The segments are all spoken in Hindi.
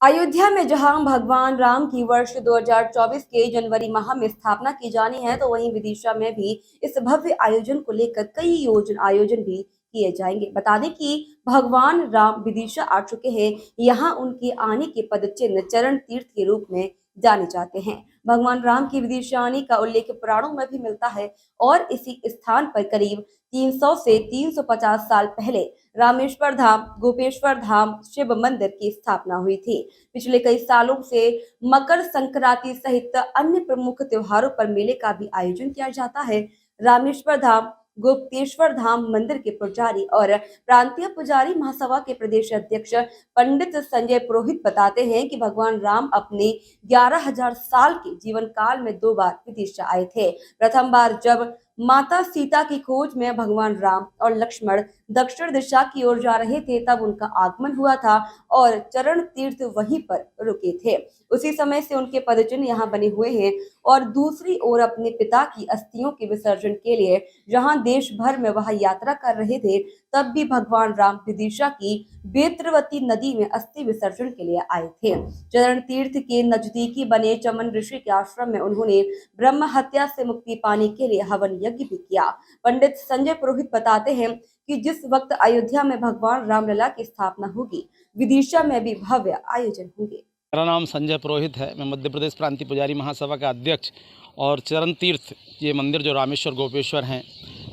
अयोध्या में जहां भगवान राम की वर्ष 2024 के जनवरी माह में स्थापना की जानी है, तो वहीं विदिशा में भी इस भव्य आयोजन को लेकर कई आयोजन भी किए जाएंगे। बता दें कि भगवान राम विदिशा आ चुके हैं। यहाँ उनके आने के पदचिन्ह चरण तीर्थ के रूप में जाने जाते हैं। भगवान राम की विदिशा आने का उल्लेख पुराणों में भी मिलता है और इसी स्थान पर करीब 300 से 350 साल पहले रामेश्वर धाम, गोपेश्वर धाम शिव मंदिर की स्थापना हुई थी। पिछले कई सालों से मकर संक्रांति सहित अन्य प्रमुख त्योहारों पर मेले का भी आयोजन किया जाता है। रामेश्वर धाम, गुप्तेश्वर धाम मंदिर के पुजारी और प्रांतीय पुजारी महासभा के प्रदेश अध्यक्ष पंडित संजय पुरोहित बताते हैं कि भगवान राम अपने 11,000 साल के जीवन काल में 2 बार विदिशा आए थे। प्रथम बार जब माता सीता की खोज में भगवान राम और लक्ष्मण दक्षिण दिशा की ओर जा रहे थे, तब उनका आगमन हुआ था और चरण तीर्थ वहीं पर रुके थे। उसी समय से उनके पदचिन्ह यहाँ बने हुए हैं। और दूसरी ओर अपने पिता की अस्थियों के विसर्जन के लिए जहां देश भर में वह यात्रा कर रहे थे, तब भी भगवान राम विदिशा की बेत्रवती नदी में अस्थि विसर्जन के लिए आए थे। चरण तीर्थ के नजदीकी बने चमन ऋषि के आश्रम में उन्होंने ब्रह्म हत्या से मुक्ति पाने के लिए हवन यज्ञ भी किया। पंडित संजय पुरोहित बताते हैं कि जिस वक्त अयोध्या में भगवान रामलला की स्थापना होगी, विदिशा में भी भव्य आयोजन होंगे। मेरा नाम संजय पुरोहित है। मैं मध्य प्रदेश प्रांतीय पुजारी महासभा का अध्यक्ष और चरण तीर्थ ये मंदिर जो रामेश्वर गोपेश्वर हैं,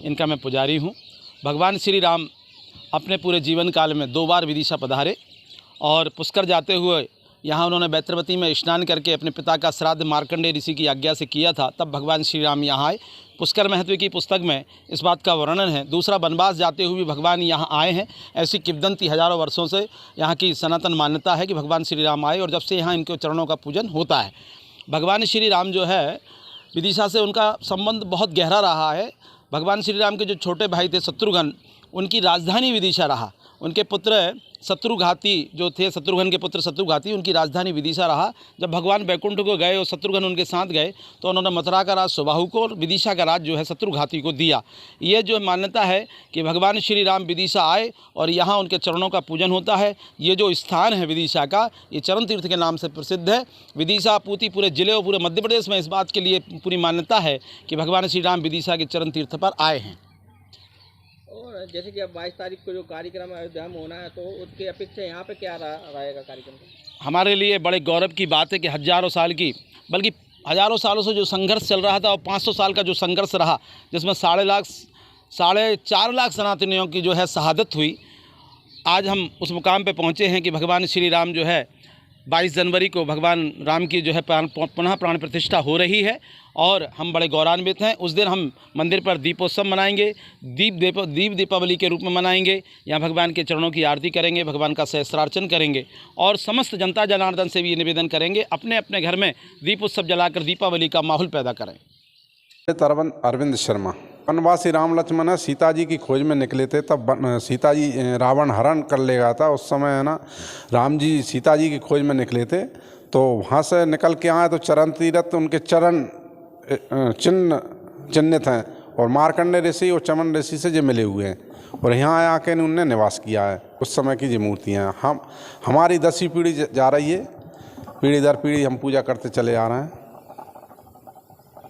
इनका मैं पुजारी हूँ। भगवान श्री राम अपने पूरे जीवन काल में 2 बार विदिशा पधारे और पुष्कर जाते हुए यहाँ उन्होंने बैत्रवती में स्नान करके अपने पिता का श्राद्ध मार्कंडेय ऋषि की आज्ञा से किया था। तब भगवान श्री राम यहाँ आए। पुष्कर महत्व की पुस्तक में इस बात का वर्णन है। दूसरा, वनवास जाते हुए भी भगवान यहाँ आए हैं। ऐसी किंवदंती हजारों वर्षों से यहाँ की सनातन मान्यता है कि भगवान श्री राम आए और जब से यहाँ इनके चरणों का पूजन होता है। भगवान श्री राम जो है, विदिशा से उनका संबंध बहुत गहरा रहा है। भगवान श्री राम के जो छोटे भाई थे शत्रुघ्न, उनकी राजधानी विदिशा रहा। उनके पुत्र शत्रुघाती जो थे, शत्रुघ्न के पुत्र शत्रुघाती, उनकी राजधानी विदिशा रहा। जब भगवान बैकुंठ को गए और शत्रुघ्न उनके साथ गए, तो उन्होंने मथुरा का राज सुबाहु को और विदिशा का राज जो है शत्रुघाती को दिया। ये जो मान्यता है कि भगवान श्री राम विदिशा आए और यहाँ उनके चरणों का पूजन होता है। ये जो स्थान है विदिशा का, ये चरण तीर्थ के नाम से प्रसिद्ध है। विदिशा पूरे जिले और पूरे मध्य प्रदेश में इस बात के लिए पूरी मान्यता है कि भगवान श्री राम विदिशा के चरण तीर्थ पर आए हैं। और जैसे कि अब 22 तारीख को जो कार्यक्रम अयोध्या में होना है, तो उसकी अपेक्षा यहाँ पे क्या रहेगा कार्यक्रम? हमारे लिए बड़े गौरव की बात है कि हजारों साल की, बल्कि हजारों सालों से जो संघर्ष चल रहा था और 500 साल का जो संघर्ष रहा, जिसमें 4.5 लाख सनातनियों की जो है शहादत हुई, आज हम उस मुकाम पे पहुँचे हैं कि भगवान श्री राम जो है 22 जनवरी को भगवान राम की जो है पुनः प्राण प्रतिष्ठा हो रही है और हम बड़े गौरवान्वित हैं। उस दिन हम मंदिर पर दीपोत्सव मनाएंगे, दीप दीपावली के रूप में मनाएंगे। यहाँ भगवान के चरणों की आरती करेंगे, भगवान का सहस्त्रार्चन करेंगे और समस्त जनता जनार्दन से भी ये निवेदन करेंगे, अपने अपने घर में दीपोत्सव जलाकर दीपावली का माहौल पैदा करें। अरविंद शर्मा। वनवासी राम लक्ष्मण सीता जी की खोज में निकले थे। तब सीता जी रावण हरण कर ले गया था। उस समय है ना, राम जी सीता जी की खोज में निकले थे, तो वहाँ से निकल के आए तो चरण तीर्थ उनके चरण चिन्हित हैं और मार्कंडेय ऋषि और चमन ऋषि से जो मिले हुए हैं और यहाँ आके उनने निवास किया है। उस समय की जो मूर्तियाँ हमारी 10वीं पीढ़ी जा रही है, पीढ़ी दर पीढ़ी हम पूजा करते चले आ रहे हैं।